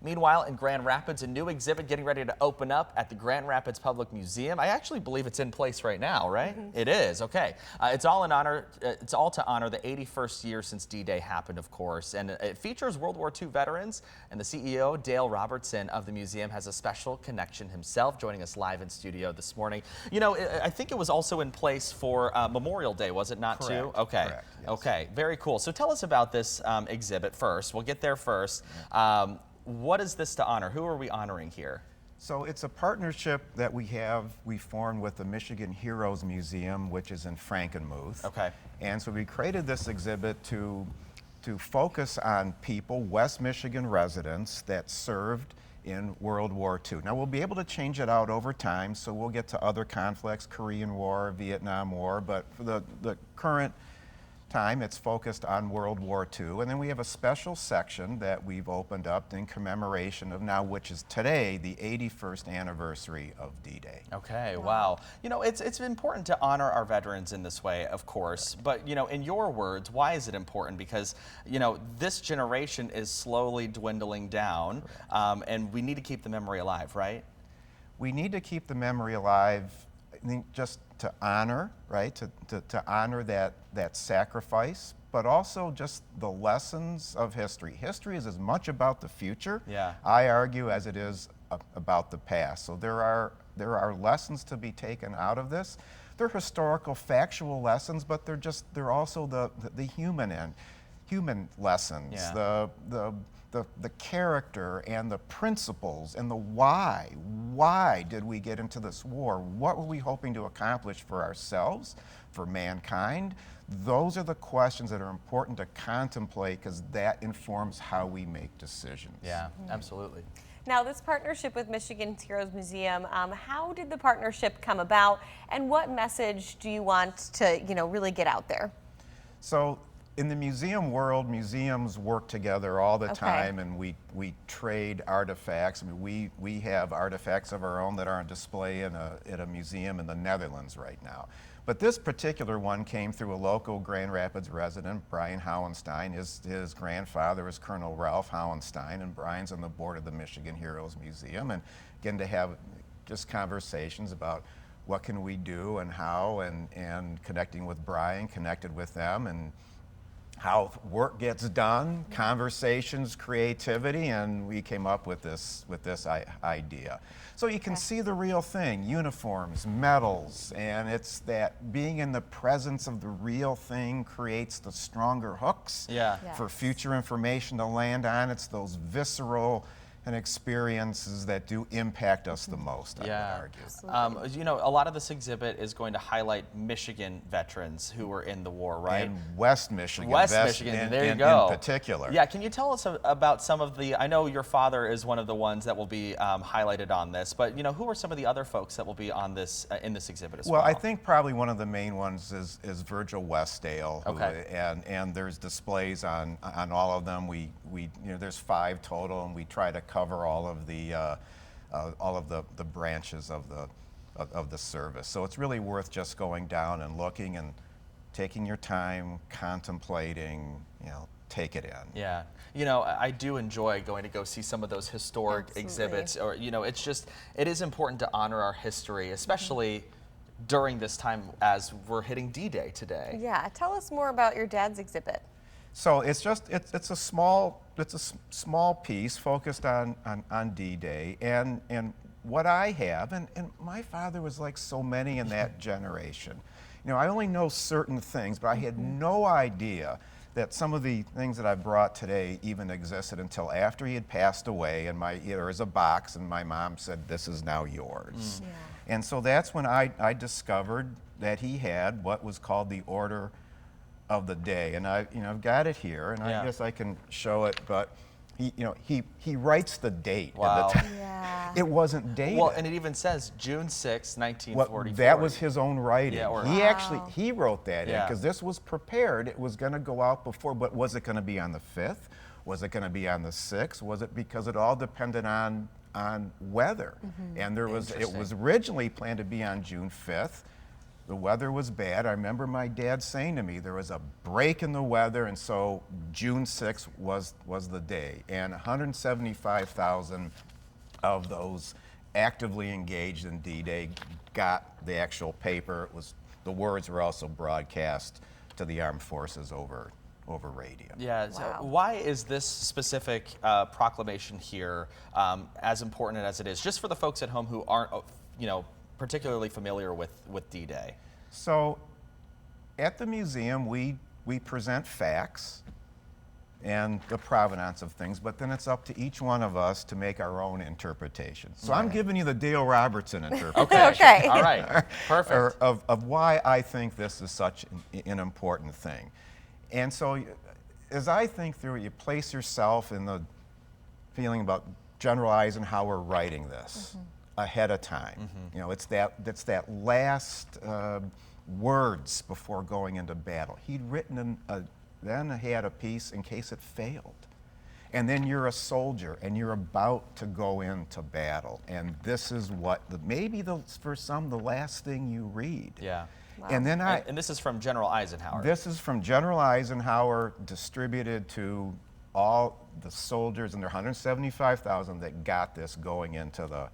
Meanwhile, in Grand Rapids, a new exhibit getting ready to open up at the Grand Rapids Public Museum. I actually believe it's in place right now, right? It is, okay. It's all to honor the 81st year since D-Day happened, of course, and it features World War II veterans, and the CEO, Dale Robertson of the museum, has a special connection himself, joining us live in studio this morning. You know, I think it was also in place for Memorial Day, was it not, Correct. too? Okay. Correct, yes. Okay, very cool. So tell us about this exhibit first. We'll get there first. What is this to honor? Who are we honoring here? So it's a partnership that we formed with the Michigan Heroes Museum, which is in Frankenmuth. Okay. And so we created this exhibit to focus on people, West Michigan residents, that served in World War II. Now we'll be able to change it out over time, so we'll get to other conflicts, Korean War, Vietnam War, but for the current time, it's focused on World War II. And then we have a special section that we've opened up in commemoration of now, which is today, the 81st anniversary of D-Day. Okay, wow. You know, it's important to honor our veterans in this way, of course, but, you know, in your words, why is it important? Because, you know, this generation is slowly dwindling down, and we need to keep the memory alive, right? We need to keep the memory alive, I think, just to honor, right? To honor that sacrifice, but also just the lessons of history. History is as much about the future, I argue, as it is about the past. So there are lessons to be taken out of this. They're historical, factual lessons, but they're also the human lessons, the character and the principles and the why. Why did we get into this war? What were we hoping to accomplish for ourselves, for mankind? Those are the questions that are important to contemplate, because that informs how we make decisions. Yeah, absolutely. Now, this partnership with Michigan's Heroes Museum, how did the partnership come about, and what message do you want to, really get out there? So, in the museum world, museums work together all the time, and we trade artifacts. I mean, we have artifacts of our own that are on display in a museum in the Netherlands right now. But this particular one came through a local Grand Rapids resident, Brian Howenstein. His grandfather is Colonel Ralph Howenstein, and Brian's on the board of the Michigan Heroes Museum. And again, to have just conversations about what can we do and how, and connecting with Brian, connected with them, and how work gets done, conversations, creativity, and we came up with this idea. So you can see the real thing, uniforms, medals, and it's that being in the presence of the real thing creates the stronger hooks for future information to land on. It's those visceral and experiences that do impact us the most, I would argue. You know, a lot of this exhibit is going to highlight Michigan veterans who were in the war, right? And West Michigan. There you go. In particular. Yeah, can you tell us about some of the, I know your father is one of the ones that will be highlighted on this, but, who are some of the other folks that will be on this, in this exhibit as well? Well, I think probably one of the main ones is Virgil Westdale. And there's displays on all of them. There's 5 total, and we try to cover all of the branches of the service. So it's really worth just going down and looking and taking your time, contemplating, take it in. Yeah, I do enjoy going to go see some of those historic exhibits, or it is important to honor our history, especially during this time as we're hitting D-Day today. Yeah, tell us more about your dad's exhibit. So it's a small piece focused on D-Day, and what I have, and my father was like so many in that generation. I only know certain things, but I had no idea that some of the things that I brought today even existed until after he had passed away, and there was a box, and my mom said, "This is now yours." And so that's when I discovered that he had what was called the Order of the Day, and I've got it here, and I guess I can show it, but he writes the date. Wow. It wasn't dated. Well, and it even says June 6, 1944. Well, that was his own writing. Yeah, he wrote that in, because this was prepared. It was going to go out before, but was it going to be on the 5th? Was it going to be on the 6th? Was it, because it all depended on weather. And it was originally planned to be on June 5th. the weather was bad. I remember my dad saying to me there was a break in the weather, and so June 6th was the day. And 175,000 of those actively engaged in D-Day got the actual paper. The words were also broadcast to the armed forces over radio. Yeah, so Wow. why is this specific proclamation here as important as it is, just for the folks at home who aren't, particularly familiar with D-Day? So at the museum, we present facts and the provenance of things, but then it's up to each one of us to make our own interpretation. So I'm giving you the Dale Robertson interpretation. Okay. All right, perfect. of why I think this is such an important thing. And so as I think through it, you place yourself in the feeling about General Eisenhower writing this ahead of time. It's that last words before going into battle. He'd written then he had a piece in case it failed. And then you're a soldier and you're about to go into battle. And this is what, for some, the last thing you read. Yeah. Wow. And then And this is from General Eisenhower. this is from General Eisenhower, distributed to all the soldiers, and there are 175,000 that got this going into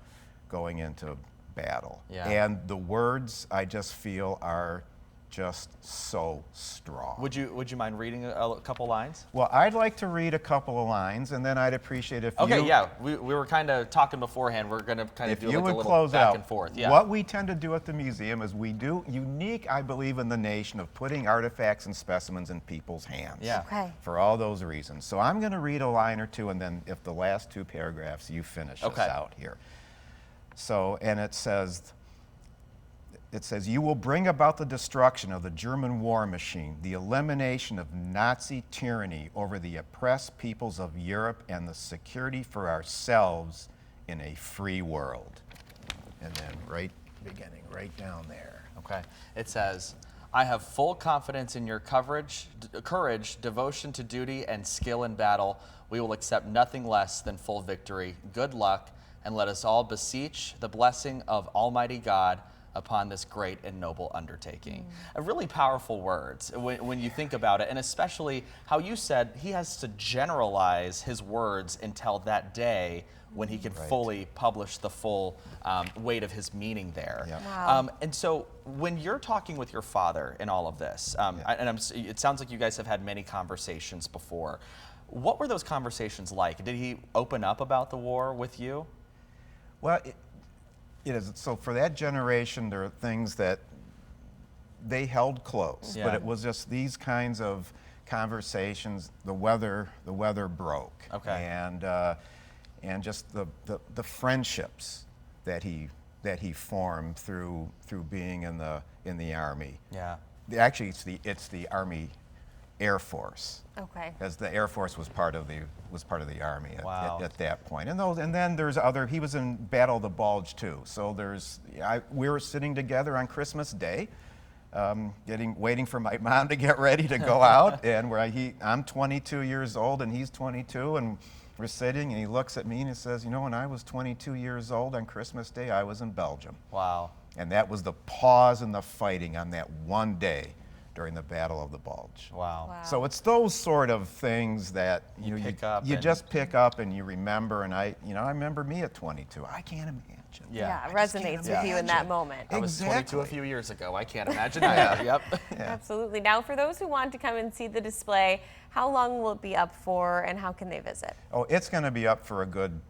battle. Yeah. And the words, I just feel, are just so strong. Would you mind reading a couple lines? Well, I'd like to read a couple of lines, and then I'd appreciate if Okay, you... yeah, we were kind of talking beforehand. We're going to kind of If do you like a would little close back out, and forth. Yeah. what we tend to do at the museum is we do unique, I believe, in the nation of putting artifacts and specimens in people's hands. Yeah. Okay. For all those reasons. So I'm going to read a line or two, and then if the last two paragraphs, you finish us Okay. out here. So, and it says, you will bring about the destruction of the German war machine, the elimination of Nazi tyranny over the oppressed peoples of Europe, and the security for ourselves in a free world. And then beginning right down there. Okay. It says, I have full confidence in your courage, devotion to duty, and skill in battle. We will accept nothing less than full victory. Good luck, and let us all beseech the blessing of Almighty God upon this great and noble undertaking. Really powerful words when you think about it, and especially how you said he has to generalize his words until that day when he can fully publish the full weight of his meaning there. Yeah. Wow. And so when you're talking with your father in all of this, it sounds like you guys have had many conversations before. What were those conversations like? Did he open up about the war with you? Well, it is. So for that generation, there are things that they held close, Yeah. but it was just these kinds of conversations. The weather broke, Okay. and just the friendships that he formed through being in the Army. Yeah. Actually, it's the Army Air Force. Okay. As the Air Force was part of the Army Wow. at that point. And then there's other. He was in Battle of the Bulge too. So we were sitting together on Christmas Day, waiting for my mom to get ready to go out. And I'm 22 years old and he's 22, and we're sitting, and he looks at me and he says, when I was 22 years old on Christmas Day, I was in Belgium. Wow. And that was the pause in the fighting on that one day during the Battle of the Bulge. Wow. Wow. So it's those sort of things that You pick up you and- just pick up and you remember. And I remember me at 22. I can't imagine. Yeah. It I just resonates can't with you in that imagine. moment. I was 22 a Exactly. few years ago. I can't imagine either. Yep. Yeah. Absolutely. Now, for those who want to come and see the display, how long will it be up for, and how can they visit? Oh, it's going to be up for a good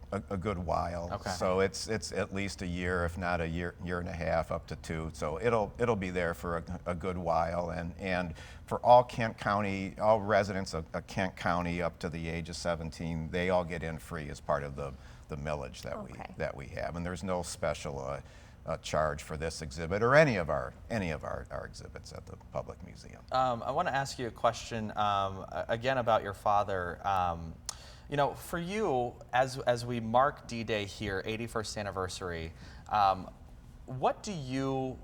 while. Okay. So it's at least a year, if not a year and a half, up to 2. So it'll be there for a good while, and for all Kent County, all residents of Kent County up to the age of 17, they all get in free as part of the millage that we have, and there's no special charge for this exhibit or any of our exhibits at the Public Museum. I want to ask you a question again about your father. For you, as we mark D-Day here, 81st anniversary, what do you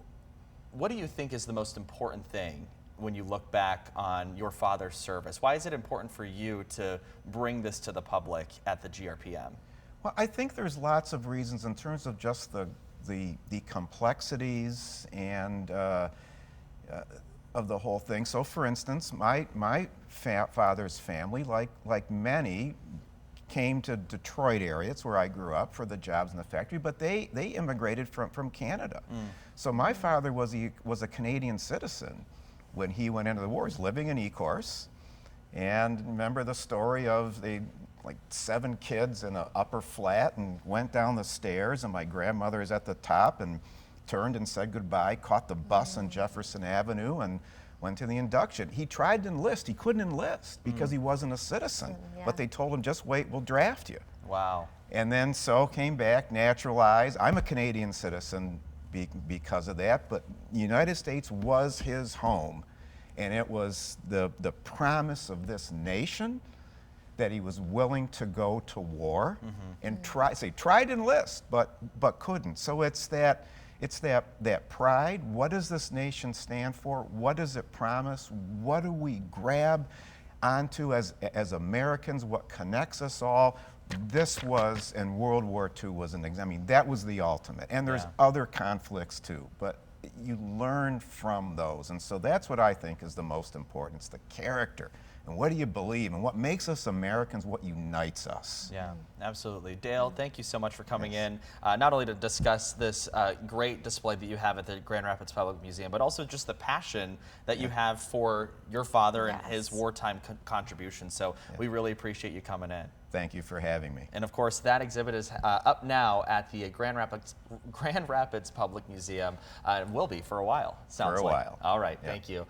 think is the most important thing when you look back on your father's service? Why is it important for you to bring this to the public at the GRPM? Well, I think there's lots of reasons in terms of just the complexities and of the whole thing. So, for instance, my father's family, like many, came to Detroit area. It's where I grew up for the jobs in the factory, but they immigrated from Canada. So my father was a Canadian citizen when he went into the war. He's living in Ecorse, and remember the story of like 7 kids in an upper flat and went down the stairs, and my grandmother is at the top and turned and said goodbye, caught the bus on Jefferson Avenue, and went to the induction. He tried to enlist. He couldn't enlist because he wasn't a citizen. Yeah. But they told him, just wait, we'll draft you. Wow. And then so came back, naturalized. I'm a Canadian citizen because of that, but the United States was his home. And it was the promise of this nation that he was willing to go to war and tried to enlist, but couldn't. So it's that pride. What does this nation stand for? What does it promise? What do we grab onto as Americans? What connects us all? This was, and World War II was an example. I mean, that was the ultimate. And there's other conflicts too, but you learn from those. And so that's what I think is the most important. It's the character. And what do you believe? And what makes us Americans, what unites us. Yeah, absolutely. Dale, thank you so much for coming in, not only to discuss this great display that you have at the Grand Rapids Public Museum, but also just the passion that you have for your father and his wartime contribution. So we really appreciate you coming in. Thank you for having me. And of course, that exhibit is up now at the Grand Rapids Public Museum. It will be for a while, sounds like. For a while. All right, thank you.